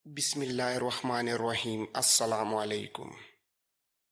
بسم اللہ الرحمن الرحیم السلام علیکم۔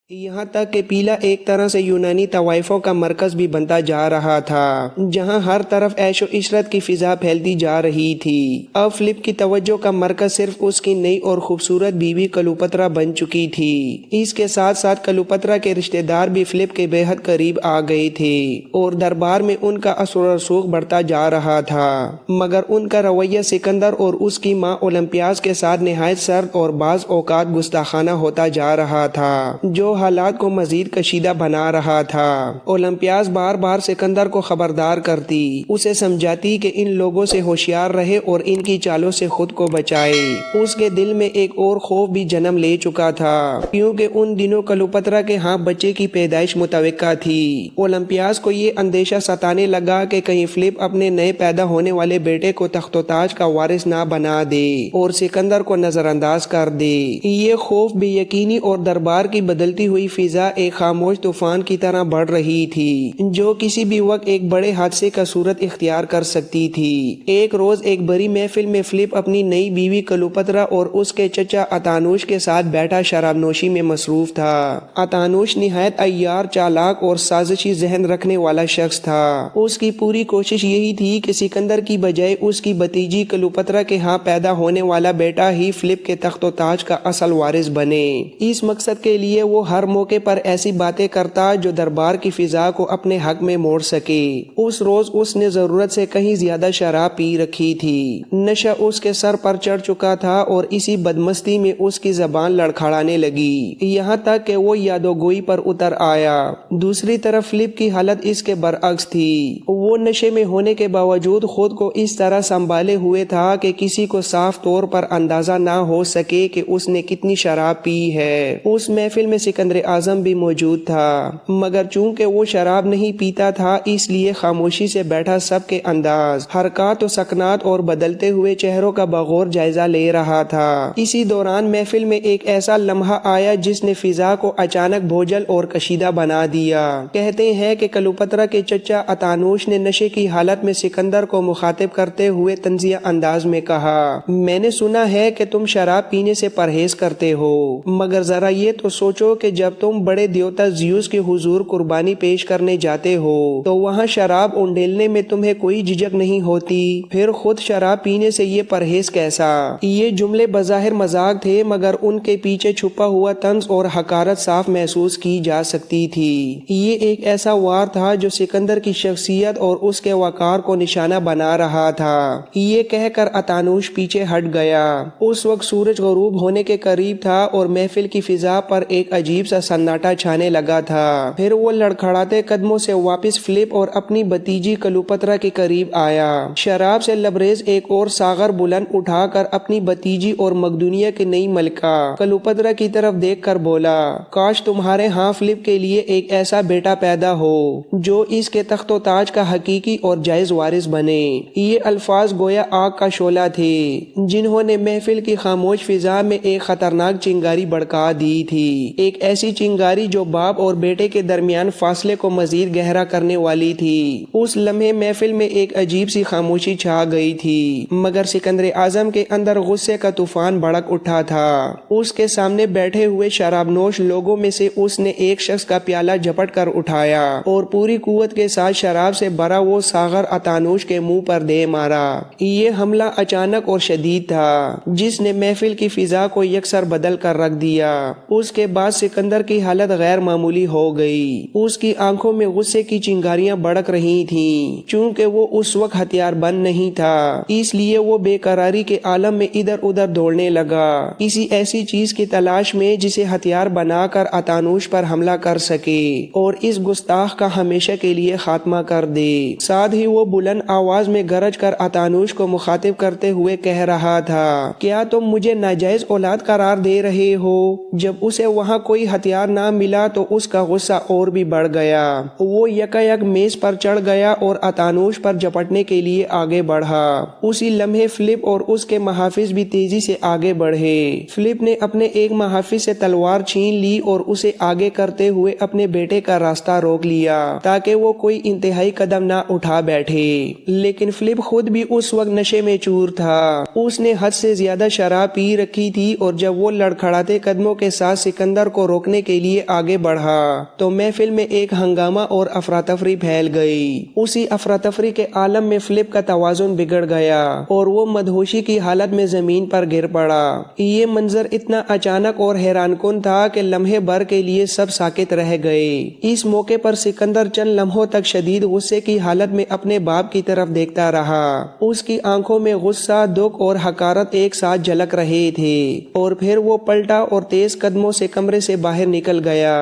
یہاں تک کہ پیلا ایک طرح سے یونانی طوائفوں کا مرکز بھی بنتا جا رہا تھا، جہاں ہر طرف عیش و عشرت کی فضا پھیلتی جا رہی تھی۔ اب فلپ کی توجہ کا مرکز صرف اس کی نئی اور خوبصورت بیوی کلوپترا بن چکی تھی۔ اس کے ساتھ ساتھ کلوپترا کے رشتہ دار بھی فلپ کے بے حد قریب آ گئے تھے اور دربار میں ان کا اثر و رسوخ بڑھتا جا رہا تھا، مگر ان کا رویہ سکندر اور اس کی ماں اولمپیاس کے ساتھ نہایت سرد اور بعض اوقات گستاخانہ ہوتا جا رہا تھا، جو حالات کو مزید کشیدہ بنا رہا تھا۔ اولمپیاس بار بار سکندر کو خبردار کرتی، اسے سمجھاتی کہ ان لوگوں سے ہوشیار رہے اور ان کی چالوں سے خود کو بچائے۔ اس کے دل میں ایک اور خوف بھی جنم لے چکا تھا، کیونکہ ان دنوں کلوپترا کے ہاں بچے کی پیدائش متوقع تھی۔ اولمپیاس کو یہ اندیشہ ستانے لگا کہ کہیں فلپ اپنے نئے پیدا ہونے والے بیٹے کو تخت و تاج کا وارث نہ بنا دے اور سکندر کو نظر انداز کر دے۔ یہ خوف بے یقینی اور دربار کی بدلتی ہوئی فضا ایک خاموش طوفان کی طرح بڑھ رہی تھی، جو کسی بھی وقت ایک بڑے حادثے کا صورت اختیار کر سکتی تھی۔ ایک روز ایک بڑی محفل میں فلپ اپنی نئی بیوی کلوپترا اور اس کے چچا اتانوش کے ساتھ بیٹھا شراب نوشی میں مصروف تھا۔ اتانوش نہایت عیار، چالاک اور سازشی ذہن رکھنے والا شخص تھا۔ اس کی پوری کوشش یہی تھی کہ سکندر کی بجائے اس کی بھتیجی کلوپترا کے ہاں پیدا ہونے والا بیٹا ہی فلپ کے تخت و تاج کا اصل وارث بنے۔ اس مقصد کے لیے وہ ہر موقع پر ایسی باتیں کرتا جو دربار کی فضا کو اپنے حق میں موڑ سکے۔ اس روز اس نے ضرورت سے کہیں زیادہ شراب پی رکھی تھی، نشہ اس کے سر پر چڑھ چکا تھا اور اسی بدمستی میں اس کی زبان لڑکھڑانے لگی، یہاں تک کہ وہ یادوگوئی پر اتر آیا۔ دوسری طرف فلپ کی حالت اس کے برعکس تھی۔ وہ نشے میں ہونے کے باوجود خود کو اس طرح سنبھالے ہوئے تھا کہ کسی کو صاف طور پر اندازہ نہ ہو سکے کہ اس نے کتنی شراب پی ہے۔ اس محفل میں سکندر اعظم بھی موجود تھا، مگر چونکہ وہ شراب نہیں پیتا تھا اس لیے خاموشی سے بیٹھا سب کے انداز، حرکات و سکنات اور بدلتے ہوئے چہروں کا بغور جائزہ لے رہا تھا۔ اسی دوران محفل میں ایک ایسا لمحہ آیا جس نے فضا کو اچانک بھوجل اور کشیدہ بنا دیا۔ کہتے ہیں کہ کلوپترا کے چچا اتانوش نے نشے کی حالت میں سکندر کو مخاطب کرتے ہوئے طنزیہ انداز میں کہا، میں نے سنا ہے کہ تم شراب پینے سے پرہیز کرتے ہو، مگر ذرا یہ تو سوچو کہ جب تم بڑے دیوتا زیوس کے حضور قربانی پیش کرنے جاتے ہو تو وہاں شراب انڈیلنے میں تمہیں کوئی جھجک نہیں ہوتی، پھر خود شراب پینے سے یہ پرہیز کیسا؟ یہ جملے بظاہر مذاق تھے، مگر ان کے پیچھے چھپا ہوا طنز اور حقارت صاف محسوس کی جا سکتی تھی۔ یہ ایک ایسا وار تھا جو سکندر کی شخصیت اور اس کے وقار کو نشانہ بنا رہا تھا۔ یہ کہہ کر اتانوش پیچھے ہٹ گیا۔ اس وقت سورج غروب ہونے کے قریب تھا اور محفل کی فضا پر ایک عجیب سا سناٹا چھانے لگا تھا۔ پھر وہ لڑکھڑاتے قدموں سے واپس فلپ اور اپنی بھتیجی کلوپترا کے قریب آیا۔ شراب سے لبریز ایک اور ساغر بلند اٹھا کر اپنی بھتیجی اور مقدونیہ کی نئی ملکہ کلوپترا کی طرف دیکھ کر بولا، کاش تمہارے ہاں فلپ کے لیے ایک ایسا بیٹا پیدا ہو جو اس کے تخت و تاج کا حقیقی اور جائز وارث بنے۔ یہ الفاظ گویا آگ کا شعلہ تھے جنہوں نے محفل کی خاموش فضا میں ایک خطرناک چنگاری بھڑکا دی تھی، ایک ایسی چنگاری جو باپ اور بیٹے کے درمیان فاصلے کو مزید گہرا کرنے والی تھی۔ اس لمحے محفل میں ایک عجیب سی خاموشی چھا گئی تھی، مگر سکندر اعظم کے اندر غصے کا طوفان بھڑک اٹھا تھا۔ اس کے سامنے بیٹھے ہوئے شراب نوش لوگوں میں سے اس نے ایک شخص کا پیالہ جھپٹ کر اٹھایا اور پوری قوت کے ساتھ شراب سے بھرا وہ ساغر اتانوش کے منہ پر دے مارا۔ یہ حملہ اچانک اور شدید تھا جس نے محفل کی فضا کو یکسر بدل کر رکھ دیا۔ اس کے بعد سکندر کی حالت غیر معمولی ہو گئی۔ اس کی آنکھوں میں غصے کی چنگاریاں بھڑک رہی تھیں۔ چونکہ وہ اس وقت ہتھیار بند نہیں تھا، اس لیے وہ بے قراری کے عالم میں ادھر ادھر دوڑنے لگا، کسی ایسی چیز کی تلاش میں جسے ہتھیار بنا کر اتانوش پر حملہ کر سکے اور اس گستاخ کا ہمیشہ کے لیے خاتمہ کر دے۔ ساتھ ہی وہ بلند آواز میں گرج کر اتانوش کو مخاطب کرتے ہوئے کہہ رہا تھا، کیا تم مجھے ناجائز اولاد قرار دے رہے ہو؟ جب اسے وہاں کوئی ہتھیار نہ ملا تو اس کا غصہ اور بھی بڑھ گیا۔ وہ یکایک میز پر چڑھ گیا اور اتانوش پر جپٹنے کے لیے آگے بڑھا۔ اسی لمحے فلپ اور اس کے محافظ بھی تیزی سے آگے بڑھے۔ فلپ نے اپنے ایک محافظ سے تلوار چھین لی اور اسے آگے کرتے ہوئے اپنے بیٹے کا راستہ روک لیا تاکہ وہ کوئی انتہائی قدم نہ اٹھا بیٹھے، لیکن فلپ خود بھی اس وقت نشے میں چور تھا۔ اس نے حد سے زیادہ شراب پی رکھی تھی اور جب وہ لڑکھڑاتے قدموں کے ساتھ سکندر کو روکنے کے لیے آگے بڑھا تو محفل میں ایک ہنگامہ اور افراتفری پھیل گئی۔ اسی افراتفری کے عالم میں فلپ کا توازن بگڑ گیا اور وہ مدہوشی کی حالت میں زمین پر گر پڑا۔ یہ منظر اتنا اچانک اور حیران کن تھا کہ لمحے بھر کے لیے سب ساکت رہ گئے۔ اس موقع پر سکندر چند لمحوں تک شدید غصے کی حالت میں اپنے باپ کی طرف دیکھتا رہا۔ اس کی آنکھوں میں غصہ، دکھ اور حقارت ایک ساتھ جھلک رہے تھے، اور پھر وہ پلٹا اور تیز قدموں سے کمرے سے باہر نکل گیا۔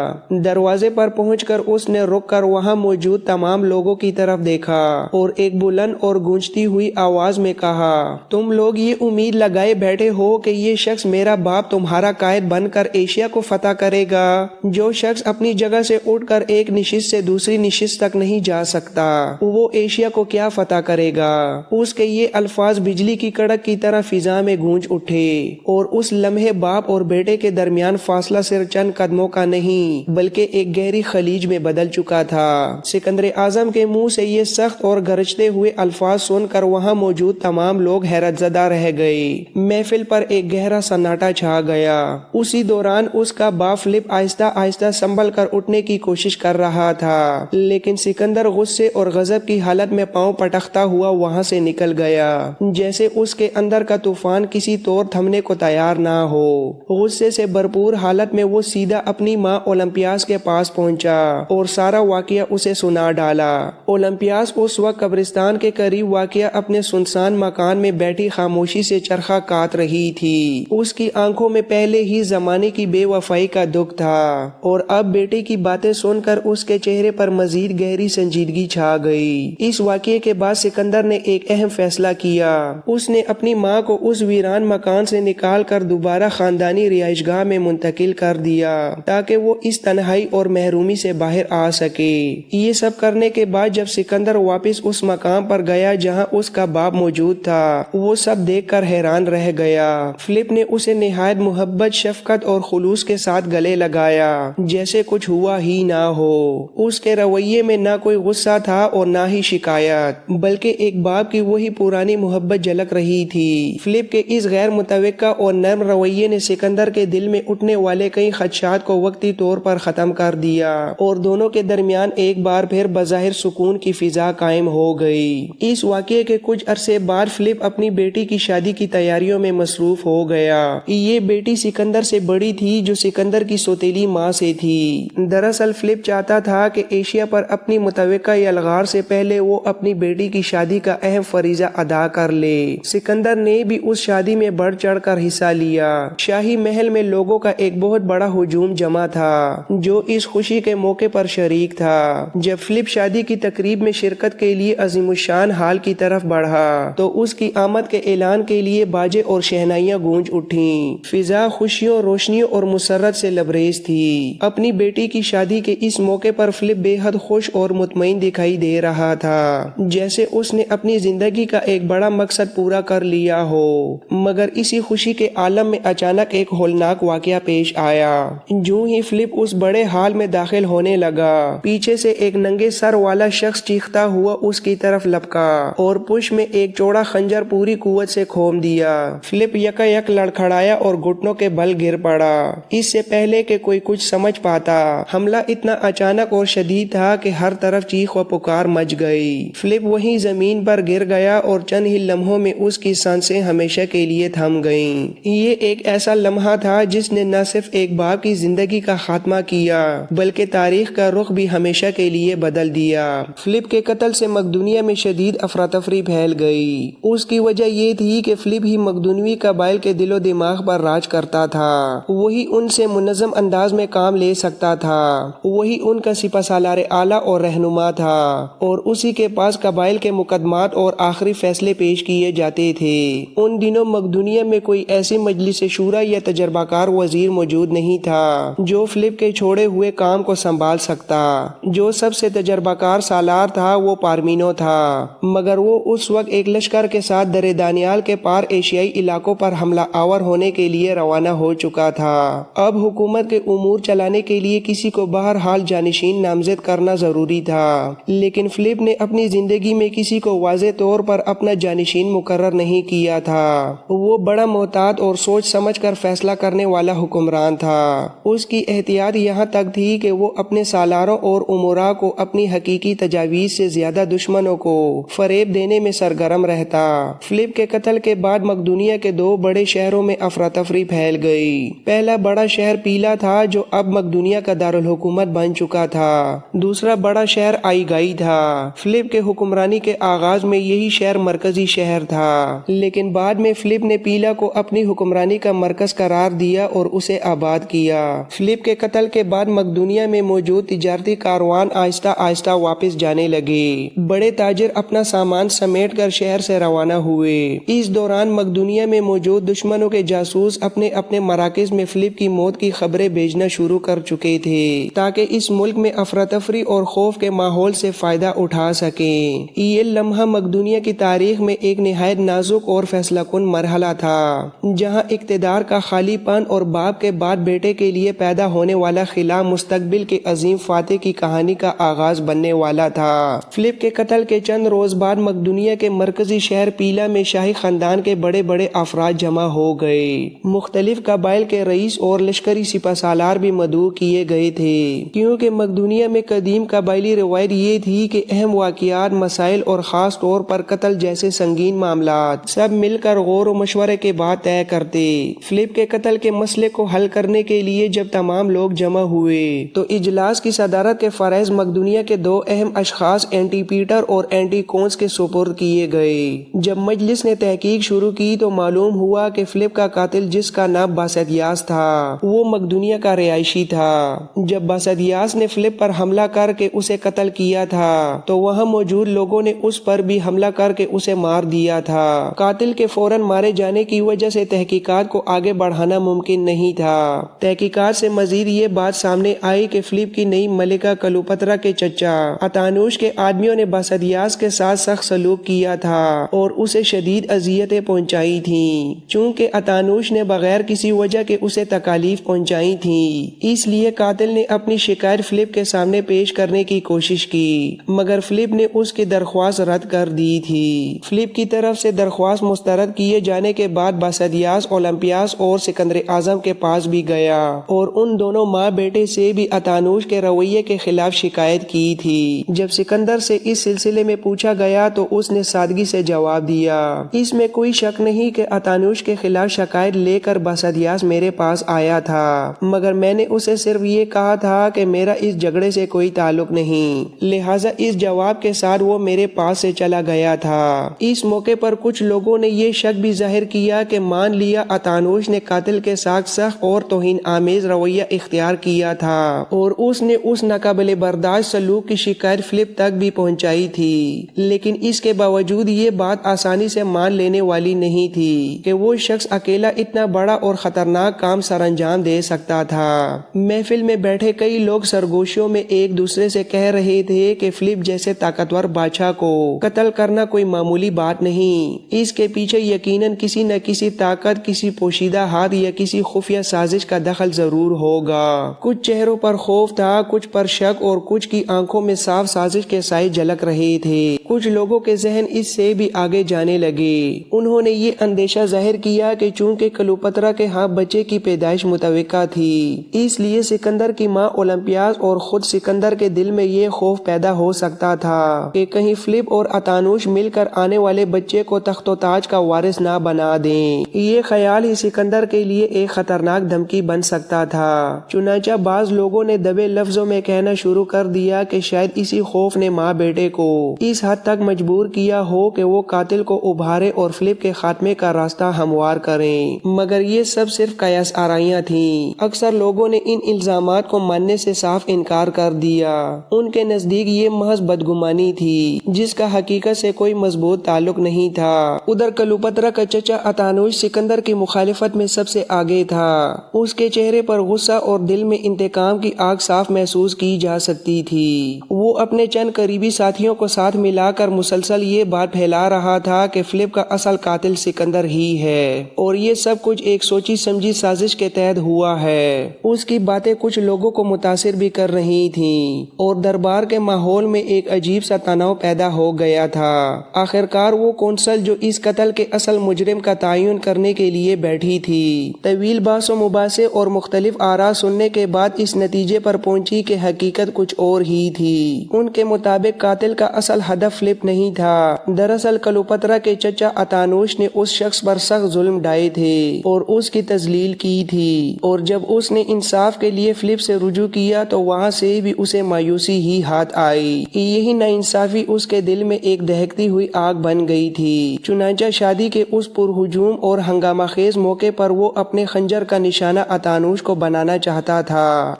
دروازے پر پہنچ کر اس نے رک کر وہاں موجود تمام لوگوں کی طرف دیکھا اور ایک بلند اور گونجتی ہوئی آواز میں کہا، تم لوگ یہ امید لگائے بیٹھے ہو کہ یہ شخص میرا باپ تمہارا قائد بن کر ایشیا کو فتح کرے گا؟ جو شخص اپنی جگہ سے اٹھ کر ایک نشست سے دوسری نشست تک نہیں جا سکتا، وہ ایشیا کو کیا فتح کرے گا؟ اس کے یہ الفاظ بجلی کی کڑک کی طرح فضا میں گونج اٹھے، اور اس لمحے باپ اور بیٹے کے درمیان فاصلہ صرف چند قدموں کا نہیں بلکہ ایک گہری خلیج میں بدل چکا تھا۔ سکندر اعظم کے منہ سے یہ سخت اور گرجتے ہوئے الفاظ سن کر وہاں موجود تمام لوگ حیرت زدہ رہ گئے۔ محفل پر ایک گہرا سناٹا چھا گیا۔ اسی دوران اس کا باپ فلپ آہستہ آہستہ سنبھل کر اٹھنے کی کوشش کر رہا تھا، لیکن سکندر غصے اور غضب کی حالت میں پاؤں پٹکتا ہوا وہاں سے نکل گیا، جیسے اس کے اندر کا طوفان کسی طور تھمنے کو تیار نہ ہو۔ غصے سے بھرپور حالت میں وہ سیدھا اپنی ماں اولمپیاس کے پاس پہنچا اور سارا واقعہ اسے سنا ڈالا۔ اولمپیاس اس وقت قبرستان کے قریب واقع اپنے سنسان مکان میں بیٹھی خاموشی سے چرخہ کاٹ رہی تھی۔ اس کی آنکھوں میں پہلے ہی زمانے کی بے وفائی کا دکھ تھا، اور اب بیٹے کی باتیں سن کر اس کے چہرے پر مزید گہری سنجیدگی چھا گئی۔ اس واقعے کے بعد سکندر نے ایک اہم فیصلہ کیا۔ اس نے اپنی ماں کو اس ویران مکان سے نکال کر دوبارہ خاندانی رہائش گاہ میں منتقل کر دیا تاکہ وہ اس تنہائی اور محرومی سے باہر آ سکے۔ یہ سب کرنے کے بعد جب سکندر واپس اس مقام پر گیا جہاں اس کا باپ موجود تھا، وہ سب دیکھ کر حیران رہ گیا۔ فلپ نے اسے نہایت محبت، شفقت اور خلوص کے ساتھ گلے لگایا جیسے کچھ ہوا ہی نہ ہو۔ اس کے رویے میں نہ کوئی غصہ تھا اور نہ ہی شکایت، بلکہ ایک باپ کی وہی پرانی محبت جھلک رہی تھی۔ فلپ کے اس غیر متوقع اور نرم رویے نے سکندر کے دل میں اٹھنے والے کئی خدشات کو وقتی طور پر ختم کر دیا، اور دونوں کے درمیان ایک بار پھر بظاہر سکون کی فضا قائم ہو گئی۔ اس واقعے کے کچھ عرصے بعد فلپ اپنی بیٹی کی شادی کی تیاریوں میں مصروف ہو گیا۔ یہ بیٹی سکندر سے بڑی تھی جو سکندر کی سوتیلی ماں سے تھی۔ دراصل فلپ چاہتا تھا کہ ایشیا پر اپنی متوقع یلغار سے پہلے وہ اپنی بیٹی کی شادی کا اہم فریضہ ادا کر لے۔ سکندر نے بھی اس شادی میں بڑھ چڑھ کر حصہ لیا۔ شاہی محل میں لوگوں کا ایک بہت بڑا ہجوم جمع تھا جو اس خوشی کے موقع پر شریک تھا۔ جب فلپ شادی کی تقریب میں شرکت کے لیے عظیم الشان ہال کی طرف بڑھا تو اس کی آمد کے اعلان کے لیے باجے اور شہنائیاں گونج اٹھیں۔ فضا خوشیوں، روشنیوں اور مسرت سے لبریز تھی۔ اپنی بیٹی کی شادی کے اس موقع پر فلپ بے حد خوش اور مطمئن دکھائی دے رہا تھا، جیسے اس نے اپنی زندگی کا ایک بڑا مقصد پورا کر لیا ہو۔ مگر اسی خوشی کے عالم میں اچانک ایک ہولناک واقعہ پیش آیا۔ جو ہی فلپ اس بڑے ہال میں داخل ہونے لگا، پیچھے سے ایک ننگے سر والا شخص چیختا ہوا اس کی طرف لپکا اور پش میں ایک چوڑا خنجر پوری قوت سے کھوم دیا۔ فلپ یکایک لڑکھڑایا اور گھٹنوں کے بل گر پڑا۔ اس سے پہلے کہ کوئی کچھ سمجھ پاتا، حملہ اتنا اچانک اور شدید تھا کہ ہر طرف چیخ و پکار مچ گئی۔ فلپ وہیں زمین پر گر گیا اور چند ہی لمحوں میں اس کی سانسیں ہمیشہ کے لیے تھم گئیں۔ یہ ایک ایسا لمحہ تھا جس نے نہ صرف ایک باپ کی زندگی کا خاتمہ کیا بلکہ تاریخ کا رخ بھی ہمیشہ کے لیے بدل دیا۔ فلپ کے قتل سے مقدونیہ میں شدید افراتفری پھیل گئی۔ اس کی وجہ یہ تھی کہ فلپ ہی مقدونوی قبائل کے دل و دماغ پر راج کرتا تھا۔ وہی ان سے منظم انداز میں کام لے سکتا تھا، وہی ان کا سپہ سالار اعلیٰ اور رہنما تھا، اور اسی کے پاس قبائل کے مقدمات اور آخری فیصلے پیش کیے جاتے تھے۔ ان دنوں مقدونیہ میں کوئی ایسی مجلس شورا یا تجربہ کار وزیر موجود نہیں تھا تھا جو فلپ کے چھوڑے ہوئے کام کو سنبھال سکتا۔ جو سب سے تجربہ کار سالار تھا وہ پارمینو تھا، مگر وہ اس وقت ایک لشکر کے ساتھ درِ دانیال کے پار ایشیائی علاقوں پر حملہ آور ہونے کے لیے روانہ ہو چکا تھا۔ اب حکومت کے امور چلانے کے لیے کسی کو بہرحال جانشین نامزد کرنا ضروری تھا، لیکن فلپ نے اپنی زندگی میں کسی کو واضح طور پر اپنا جانشین مقرر نہیں کیا تھا۔ وہ بڑا محتاط اور سوچ سمجھ کر فیصلہ کرنے والا حکمران تھا۔ اس کی احتیاط یہاں تک تھی کہ وہ اپنے سالاروں اور امراء کو اپنی حقیقی تجاویز سے زیادہ دشمنوں کو فریب دینے میں سرگرم رہتا۔ فلپ کے قتل کے بعد مقدونیہ کے دو بڑے شہروں میں افراتفری پھیل گئی۔ پہلا بڑا شہر پیلا تھا جو اب مقدونیہ کا دارالحکومت بن چکا تھا، دوسرا بڑا شہر آئیگائی تھا۔ فلپ کے حکمرانی کے آغاز میں یہی شہر مرکزی شہر تھا، لیکن بعد میں فلپ نے پیلا کو اپنی حکمرانی کا مرکز قرار دیا اور اسے آباد کیا۔ فلپ کے قتل کے بعد مقدونیہ میں موجود تجارتی کاروان آہستہ آہستہ واپس جانے لگے۔ بڑے تاجر اپنا سامان سمیٹ کر شہر سے روانہ ہوئے۔ اس دوران مقدونیہ میں موجود دشمنوں کے جاسوس اپنے اپنے مراکز میں فلپ کی موت کی خبریں بھیجنا شروع کر چکے تھے تاکہ اس ملک میں افراتفری اور خوف کے ماحول سے فائدہ اٹھا سکیں۔ یہ لمحہ مقدونیہ کی تاریخ میں ایک نہایت نازک اور فیصلہ کن مرحلہ تھا، جہاں اقتدار کا خالی پن اور باپ کے بعد بیٹے کے لیے پیدا ہونے والا خلا مستقبل کے عظیم فاتح کی کہانی کا آغاز بننے والا تھا۔ فلپ کے قتل کے چند روز بعد مقدونیہ کے مرکزی شہر پیلا میں شاہی خاندان کے بڑے بڑے افراد جمع ہو گئے۔ مختلف قبائل کے رئیس اور لشکری سپہ سالار بھی مدعو کیے گئے تھے، کیونکہ مقدونیہ میں قدیم قبائلی روایت یہ تھی کہ اہم واقعات، مسائل اور خاص طور پر قتل جیسے سنگین معاملات سب مل کر غور و مشورے کے بعد طے کرتے۔ فلپ کے قتل کے مسئلے کو حل کرنے کے لیے جب تمام لوگ جمع ہوئے تو اجلاس کی صدارت کے فرائض مقدونیہ کے دو اہم اشخاص اینٹی پیٹر اور اینٹی کونس کے سپرد کیے گئے۔ جب مجلس نے تحقیق شروع کی تو معلوم ہوا کہ فلپ کا قاتل، جس کا نام باسدیاس تھا، وہ مقدونیہ کا رہائشی تھا۔ جب باسدیاس نے فلپ پر حملہ کر کے اسے قتل کیا تھا تو وہاں موجود لوگوں نے اس پر بھی حملہ کر کے اسے مار دیا تھا۔ قاتل کے فوراً مارے جانے کی وجہ سے تحقیقات کو آگے بڑھانا ممکن نہیں تھا۔ تحقیقات سے مزید یہ بات سامنے آئی کہ فلپ کی نئی ملکہ کلوپترا کے چچا اتانوش کے آدمیوں نے باسدیاس کے ساتھ سخت سلوک کیا تھا اور اسے شدید اذیتیں پہنچائی تھیں۔ چونکہ اتانوش نے بغیر کسی وجہ کے اسے تکالیف پہنچائی تھیں، اس لیے قاتل نے اپنی شکایت فلپ کے سامنے پیش کرنے کی کوشش کی، مگر فلپ نے اس کی درخواست رد کر دی تھی۔ فلپ کی طرف سے درخواست مسترد کیے جانے کے بعد باسدیاس اولمپیاس اور سکندر اعظم کے پاس بھی گیا اور ان دونوں ماں بیٹے سے بھی اتانوش کے رویے کے خلاف شکایت کی تھی۔ جب سکندر سے اس سلسلے میں پوچھا گیا تو اس نے سادگی سے جواب دیا، اس میں کوئی شک نہیں کہ اتانوش کے خلاف شکایت لے کر باسدیاس میرے پاس آیا تھا، مگر میں نے اسے صرف یہ کہا تھا کہ میرا اس جھگڑے سے کوئی تعلق نہیں، لہٰذا اس جواب کے ساتھ وہ میرے پاس سے چلا گیا تھا۔ اس موقع پر کچھ لوگوں نے یہ شک بھی ظاہر کیا کہ مان لیا اتانوش نے قاتل کے ساتھ سخت اور توہین آمیز رویہ اختیار کیا تھا اور اس نے اس ناقابل برداشت سلوک کی شکایت فلپ تک بھی پہنچائی تھی، لیکن اس کے باوجود یہ بات آسانی سے مان لینے والی نہیں تھی کہ وہ شخص اکیلا اتنا بڑا اور خطرناک کام سر انجام دے سکتا تھا۔ محفل میں بیٹھے کئی لوگ سرگوشیوں میں ایک دوسرے سے کہہ رہے تھے کہ فلپ جیسے طاقتور بادشاہ کو قتل کرنا کوئی معمولی بات نہیں، اس کے پیچھے یقیناً کسی نہ کسی طاقت، کسی پوشیدہ ہاتھ یا کسی خفیہ سازش کا دخل ضرور ہوگا۔ کچھ چہروں پر خوف تھا، کچھ پر شک اور کچھ کی آنکھوں میں صاف سازش کے سائے جھلک رہے تھے۔ کچھ لوگوں کے ذہن اس سے بھی آگے جانے لگے۔ انہوں نے یہ اندیشہ ظاہر کیا کہ چونکہ کلوپترا کے ہاں بچے کی پیدائش متوقع تھی، اس لیے سکندر کی ماں اولمپیاس اور خود سکندر کے دل میں یہ خوف پیدا ہو سکتا تھا کہ کہیں فلپ اور اتانوش مل کر آنے والے بچے کو تخت و تاج کا وارث نہ بنا دیں۔ یہ خیال ہی سکندر کے لیے ایک خطرناک دھمکی بن سکتا تھا۔ چنانچہ بعض لوگوں نے دبے لفظوں میں کہنا شروع کر دیا کہ شاید اسی خوف نے ماں بیٹے کو اس حد تک مجبور کیا ہو کہ وہ قاتل کو ابھارے اور فلپ کے خاتمے کا راستہ ہموار کریں، مگر یہ سب صرف قیاس آرائیاں تھیں۔ اکثر لوگوں نے ان الزامات کو ماننے سے صاف انکار کر دیا۔ ان کے نزدیک یہ محض بدگمانی تھی جس کا حقیقت سے کوئی مضبوط تعلق نہیں تھا۔ ادھر کلوپترا کا چچا اتانوش سکندر کی مخالفت میں سب سے آگے تھا۔ اس کے چہرے چہرے پر غصہ اور دل میں انتقام کی آگ صاف محسوس کی جا سکتی تھی۔ وہ اپنے چند قریبی ساتھیوں کو ساتھ ملا کر مسلسل یہ بات پھیلا رہا تھا کہ فلپ کا اصل قاتل سکندر ہی ہے اور یہ سب کچھ ایک سوچی سمجھی سازش کے تحت ہوا ہے۔ اس کی باتیں کچھ لوگوں کو متاثر بھی کر رہی تھیں اور دربار کے ماحول میں ایک عجیب سا تناؤ پیدا ہو گیا تھا۔ آخرکار وہ کونسل جو اس قتل کے اصل مجرم کا تعین کرنے کے لیے بیٹھی تھی، طویل بحث و مباحثے اور مختلف آراء سننے کے بعد اس نتیجے پر پہنچی کہ حقیقت کچھ اور ہی تھی۔ ان کے مطابق قاتل کا اصل ہدف فلپ نہیں تھا۔ دراصل کلوپترا کے چچا اتانوش نے اس شخص پر سخت ظلم ڈھائے تھے اور اس کی تذلیل کی تھی، اور جب اس نے انصاف کے لیے فلپ سے رجوع کیا تو وہاں سے بھی اسے مایوسی ہی ہاتھ آئی۔ یہی ناانصافی اس کے دل میں ایک دہکتی ہوئی آگ بن گئی تھی۔ چنانچہ شادی کے اس پرہجوم اور ہنگامہ خیز موقع پر وہ اپنے خنجر کا نشانہ اتانوش کو بنانا چاہتا تھا۔